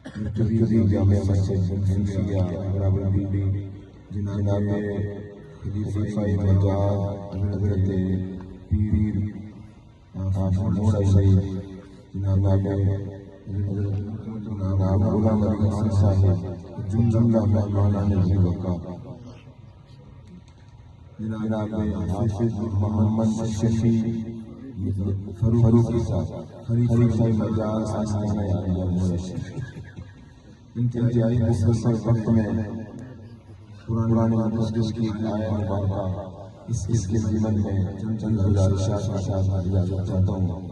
مرکزی جامع مسجد صوفیہ راولپنڈی جناب خلیفہ مجاز حضرت پیر موڑ سعید جناب غلام علی خان صاحب جملہ مہمانان وقار، جناب حافظ محمد شفیع فاروقی صاحب خلیفہ مجاز آستانہ عالیہ موڑ، انتہائی مختصر وقت میں قرآن مقدس کی آیت مبارکہ اس کے ضمن میں چند گزارشات کے ساتھ اجازت چاہتا ہوں۔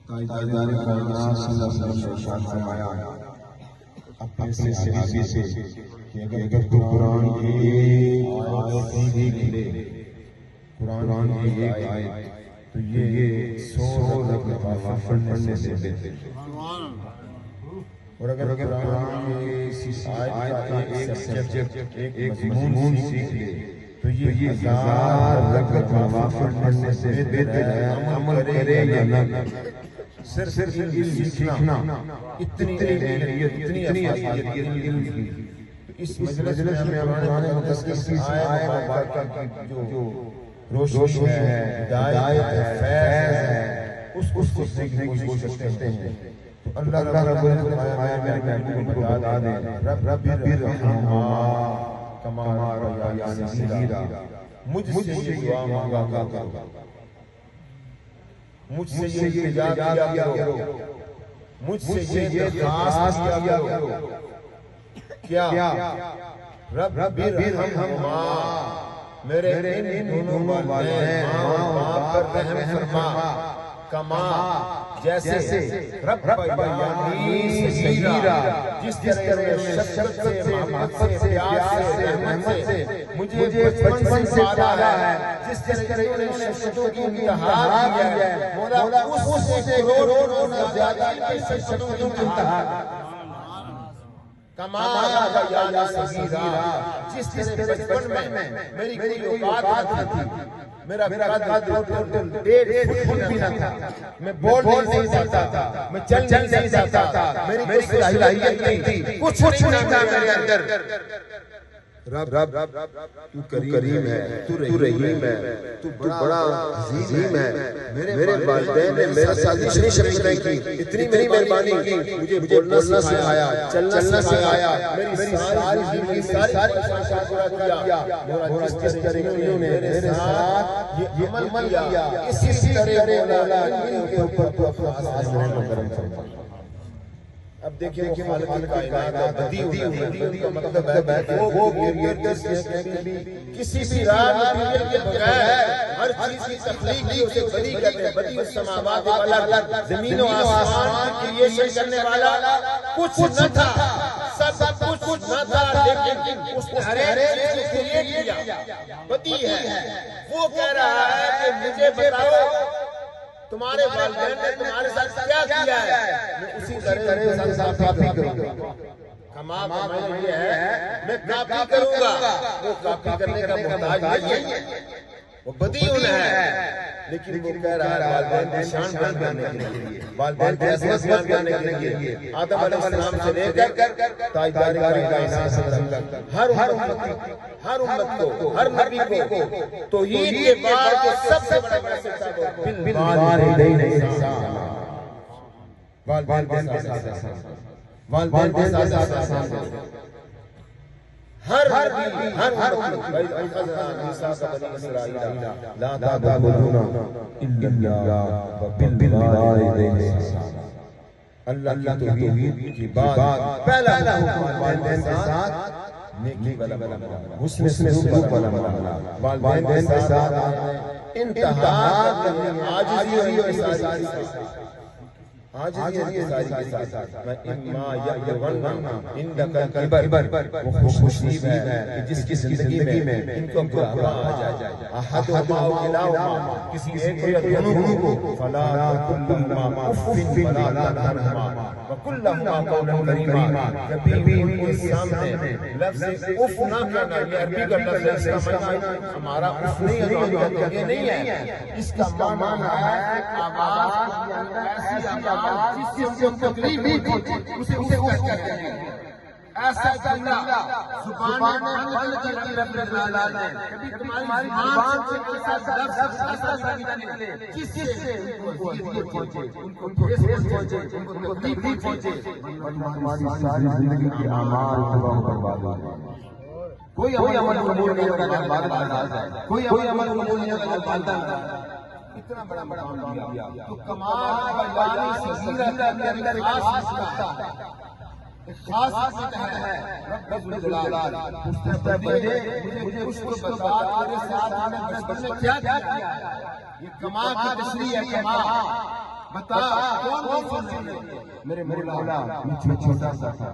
تاجدار کائنات صلی اللہ علیہ وسلم نے ارشاد فرمایا اپنے صحابی سے کہ اگر تو قرآن کی ایک آیت سیکھ لے، قرآن کی ایک آیت، تو یہ 100 رکعت پڑھنے سے بہتر ہے۔ اور اگر قرآن کی اس آیت کا ایک سبجیکٹ، ایک مضمون سیکھ لے، تو یہ 1000 رکعت نوافل پڑھنے سے بہتر ہے۔ عمل کرے یا نہ، صرف علم سیکھنا اتنی اہمیت، اتنی افضلیت علم کی۔ اس مجلس میں قرآن مقدس کی آیت مبارکہ کی جو روشنی ہے، ہدایت ہے، فیض ہے، اس کو سیکھنے کی کوشش کرتے ہیں۔ تو اللہ رب العزت نے فرمایا میرے محبوب کو بتا دیں رب ارحمہما کما ربیانی صغیرا، مجھ سے یہ دعا مانگا کرو، مجھ سے یہ التجا کیا کرو، مجھ سے یہ درخواست کیا کرو، کیا رب ارحمہما، میرے ان دونوں والدین ماں باپ پر رحم فرما، کما جیسے ربیانی صغیرا، جس طرح شفقت سے، محبت سے، پیار سے، رحمت سے مجھے بچپن سے پالا ہے، جس طرح انہوں نے شفقتوں کی انتہا کی ہے، مولا اس سے کروڑ گنا زیادہ شفقتوں کی انتہا، کما ربیانی صغیرا، جس طرح بچپن میں میری کوئی اوقات نہ تھی، میرا قد 1.5 فٹ بھی نہ تھا، میں بول نہیں سکتا تھا، میں چل نہیں سکتا تھا، میری کوئی صلاحیت نہیں تھی، کچھ نہیں تھا میرے اندر۔ رب تو کریم ہے، تو رحیم ہے، تو بڑا عظیم ہے، میرے والدین نے میرے ساتھ اتنی شفقت کی، اتنی مہربانی کی، مجھے بولنا سکھایا، چلنا سکھایا، میری ساری زندگی ساری خواہشات پورا کیا، اور جس طرح انہوں نے میرے ساتھ یہ عمل کیا، اسی طرح مولا ان کے اوپر تو اپنا رحم و کرم فرما۔ اب دیکھیں کہ خالق کائنات بدی ہوئی کا مطلب ہے کہ وہ کریٹرز کسی بھی راہ مٹیریل کے بغیر ہر چیز کی تخلیق کی اسے بدی کہتے ہیں۔ بدی السماوات والارض، زمین و آسمان کی کریشن کرنے والا کچھ نہ تھا، سب کچھ نہ تھا، لیکن اس نے ہر ایک چیز کو کریٹ کیا۔ بدی ہے، وہ کہہ رہا ہے کہ مجھے بتاؤ تمہارے والدین نے تمہارے ساتھ کیا کیا ہے، میں اسی طرح سے کاپی کروں گا۔ کما معنی یہ ہے میں کاپی کروں گا، وہ کاپی کرنے کا محتاج نہیں ہے، وہ بدیون ہے، لیکن وہ کہہ رہا ہے والدین کی شان بیان کرنے کے لیے، والدین کی عظمت بیان کرنے کے لیے، آدم علیہ السلام سے لے کر تاجدار کائنات صلی اللہ علیہ وسلم ہر امت کو، ہر نبی کو توحید کے بعد جو سب سے بڑا میسج تھا بالوالدین احسانا، والدین کے ساتھ احسان، والدین کے ساتھ احسان، ہر امت لا تعبدون الا اللہ وبالوالدین احسانا۔ اللہ کی توحید کی بات پہلا حکم والدین کے ساتھ نیکی والا معاملہ، حسن سلوک والا معاملہ، والدین کے ساتھ انتہا کرنی، عاجزی اور ساری عاجزی کے ساتھ اما یبلغن عندک الکبر، وہ خوش نصیب ہے کہ جس کی زندگی میں ان کو بڑھاپا آ جائے، احدہما او کلاہما، کسی ایک یا دونوں کو، فلا تقل لہما اف ولا تنہرہما وقل لہما قولا کریما، کبھی ان کے سامنے لفظ اف نہ کہنا، یہ عربی کا لفظ ہے، اس کا معنی ہمارا اف نہیں ہے، یہ نہیں ہے، اس کا معنی ہے آواز کے اندر ایسی جس سے تکلیف نہیں پہنچے اسے کہتے ہیں۔ ایسا بندہ زبان بند کر کے رب جلال ہے، کبھی تمہاری زبان سے کوئی لفظ ایسا نکلے جس سے ان کو اذیت پہنچے، ان کو ٹھیس پہنچے، ان کو تکلیف پہنچے، تمہاری ساری زندگی کے اعمال تباہ و برباد ہو جائیں۔ کوئی عمل قبول نہیں ہوگا اگر عبادت ناراض ہے، کوئی عمل قبول نہیں ہوگا اگر عبادت اتنا بڑا کام کیا تو کمال بیانی صغیرہ کے اندر خاص کرتا ہے، خاص بات ہے رب الجلال پوچھتا ہے مجھے کچھ تو بتا تیرے ساتھ میں بچپن میں کیا کیا یہ کما کی تشریح ہے، کما بتا کون میرے مولا مجھ چھوٹا سا تھا،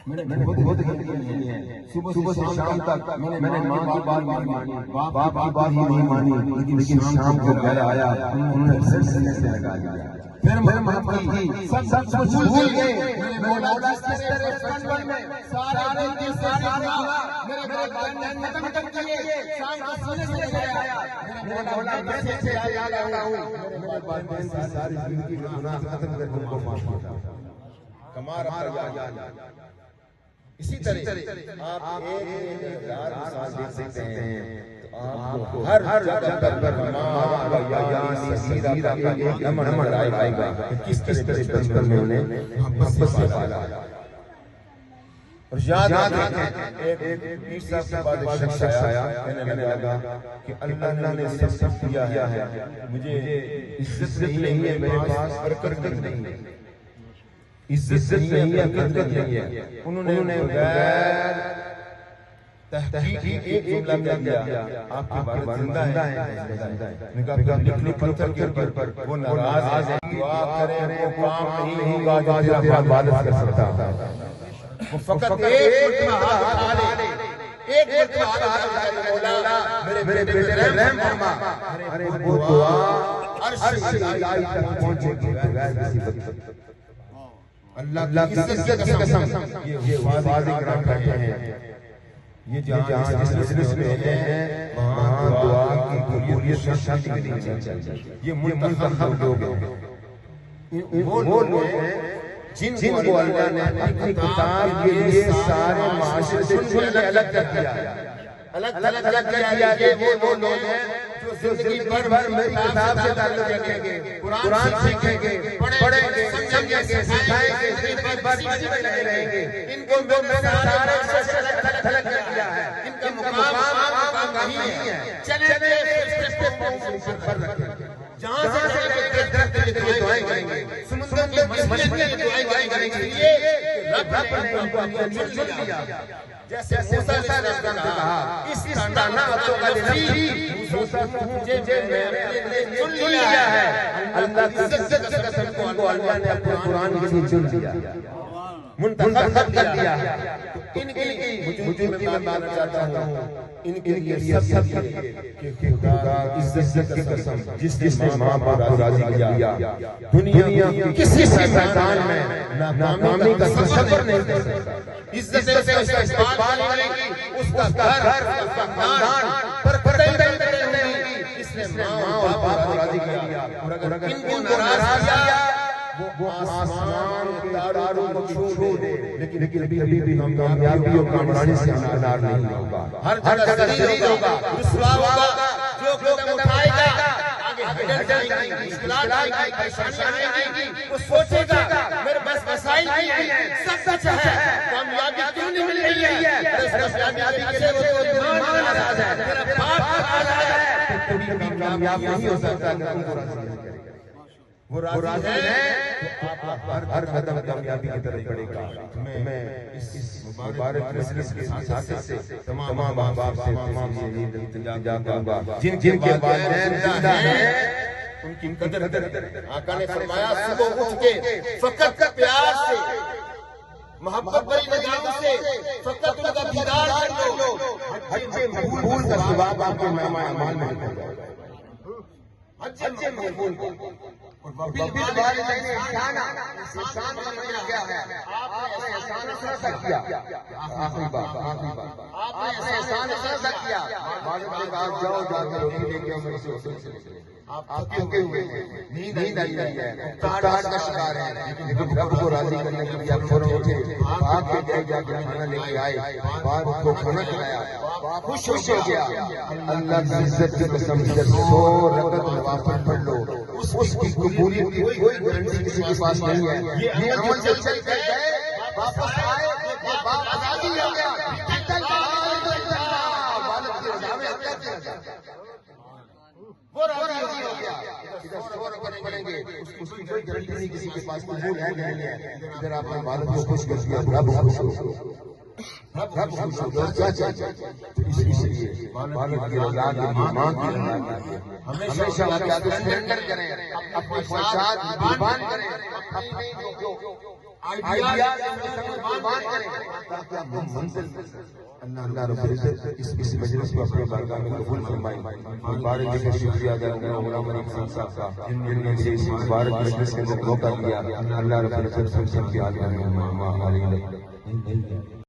میں نے بہت غلطیاں کی ہیں، صبح سے شام تک میں نے ماں کی بات نہیں مانی، باپ کی بات نہیں مانی، لیکن شام کو گھر آیا انہوں نے پھر سینے سے لگا لیا، پھر محبت کی سب کچھ بھول گئے، میرے مولا جس طرح بچپن میں سارے دن ساری رات میرے والدین نے ختم کیے، شام کو سینے سے لگایا، میرے مولا کیسے سے یاد آتا ہوں میرے والدین سے ساری زندگی کے گناہ ختم کر کے ان کو معاف کیا، کما رہا ہے۔ اسی طرح آپ ایک ہزار مثال دیکھ سکتے ہیں تو آپ کو ہر جگہ پر ماں بایا سیدہ کا ایک نمبر آئے گا کس طرح بچپن میں انہیں محبت سے پالا، اور یاد رکھیں ایک پیر صاحب کے بعد ایک شخص آیا کہنے لگا کہ اللہ نے سب دیا ہے، مجھے عزت نہیں ہے، میرے پاس برکت نہیں ہے، عزت نہیں ہے، قدرت نہیں ہے۔ انہوں نے غیر تحقیقی ایک جملہ کہہ دیا، آپ کے والد زندہ ہیں، نکاح نکلی پتھر کے اوپر وہ ناراض ہے، دعا کریں وہ کام نہیں ہوگا جو تیرا والد کر سکتا، وہ فقط ایک مرتبہ ہاتھ اٹھا لے، ایک مرتبہ ہاتھ اٹھا لے، مولا میرے بیٹے رحم فرما، وہ دعا عرش کی لائی تک پہنچے گی بغیر کسی وقت۔ اللہ کی عزت کی قسم یہ واضح کرام بیٹھے ہیں، یہ جہاں جس مجلس میں ہیں وہاں دعا کی قبولیت کا شک نہیں چاہیے، یہ منتخب لوگ ہیں، وہ لوگ ہیں جن کو اللہ نے اپنی کتاب کے لیے سارے معاشرے سے چن کے الگ کر دیا، الگ کر دیا کہ وہ لوگ ہیں جو زندگی بھر میری کتاب سے تعلق رکھیں گے، قرآن سیکھیں گے، پڑھیں گے، سمجھیں گے، سکھائیں گے، زندگی بھر اسی میں لگے رہیں گے۔ ان کو میں نے سارے سے الگ کر دیا ہے، ان کا مقام نہیں ہے، چلیں گے پر رکھیں، جہاں سے درخت کے لیے دعائیں کریں گے، سمندر کی مچھلیوں کے لیے دعائیں کریں گے، یہ رب نے ان کو اپنا چن لیا، جیسے موسیٰ نے کہا اس تانا ہاتھوں کا نبی موسیٰ تجھے میں نے چن لیا ہے، اللہ کی عزت کی قسم کو اللہ نے اپنے قرآن کے لیے چن لیا، منتخب کر دیا۔ ان کی مجھے میں ماننا چاہتا ہوں ان کے لیے سب کہ خدا عزت کی قسم جس نے ماں باپ کو راضی کیا، دنیا کی کسی میدان میں ناکامی کا تصور نہیں کر سکتا، عزت سے اس کا استقبال کرے گی، اس کا گھر اس کا خاندان پر پردے نہیں، اس نے ماں اور باپ کو راضی کیا، اور اگر ان کو ناراض کیا وہ آسمان کے تاروں کو چھوڑ دے، لیکن ابھی بھی ہم کامیابی اور کامرانی سے انکار نہیں ہوگا، ہر جگہ ذلیل ہوگا، رسوا ہوگا، جو قدم اٹھائے گا آگے ہٹ جائیں گی، مشکلات آئیں گی، پریشانیاں آئیں گی، وہ سوچے گا میرے پاس وسائل نہیں ہیں، سب کچھ ہے، کامیابی کیوں نہیں مل رہی ہے، اس کامیابی کے لیے وہ دل ناراض ہے، میرا باپ ناراض ہے، تو کبھی کامیاب نہیں ہو سکتا اگر ان کو راضی نہیں کرے گا، وہ راضی ہے تو آپ ہر قدم کامیابی کی طرف بڑھے گا۔ میں اس مبارک مجلس کے ساتھ سے تمام ماں باپ سے تمام سے التجا کروں گا جن کے والدین زندہ ہیں ان کی قدر کریں۔ آقا نے فرمایا صبح اٹھ کے فقط پیار سے محبت بری نگاہوں سے فقط ان کا دیدار کر لو، حج مقبول کا ثواب آپ کے اعمال میں لکھا جائے گا، حج مقبول کو۔ بالوالدین احسانا، احسان کا معنی کیا ہے؟ آپ نے احسان سے کیا، آخری بات، آپ نے احسان سے کیا، والد نے کہا جاؤ جا کے روٹی لے کے آؤ میرے سے آپ تھکے ہوئے ہیں، نیند آئی ہے، اکتاہٹ کا شکار ہے، لیکن رب کو راضی کرنے کے لیے آپ فوراً اٹھے، بھاگ کے گئے، جا کے کھانا لے کے آئے، باپ کو کھانا کھلایا، خوش ہو گیا۔ اللہ کی عزت کی قسم، 100 رکعت نوافل پڑھ لو، اس کی قبولیت کی کوئی گارنٹی کسی کے پاس نہیں ہے۔ یہ عمل جب چل کر گئے، واپس آئے، یہ باپ راضی ہو گیا، والد کی رضا میں وہ راضی ہو گیا۔ ادھر 100 رکعت پڑھیں گے، اس کی کوئی گارنٹی نہیں کسی کے پاس، قبول ہے نہیں ہے۔ ادھر آپ نے والد کو خوش کر دیا، رب خوش ہو گیا، رب خوش ہو گیا، کیا چاہیے؟ اس لیے والد کی رضا کے لیے، ماں کی رضا کے لیے ہمیشہ آپ یاد سرنڈر کریں، اپنی خواہشات قربان کریں، اپنی جو آئیڈیاز قربان کریں، تاکہ آپ کو منزل مل سکے۔ اللہ رب العزت اس مجلس کو اپنے بارگاہ میں قبول فرمائے۔ مبارک جی کا شکریہ ادا کرنا غلام علی خان صاحب کا، جن نے مجھے اس مبارک مجلس کے اندر موقع دیا۔ اللہ رب العزت سب کی عالیہ میں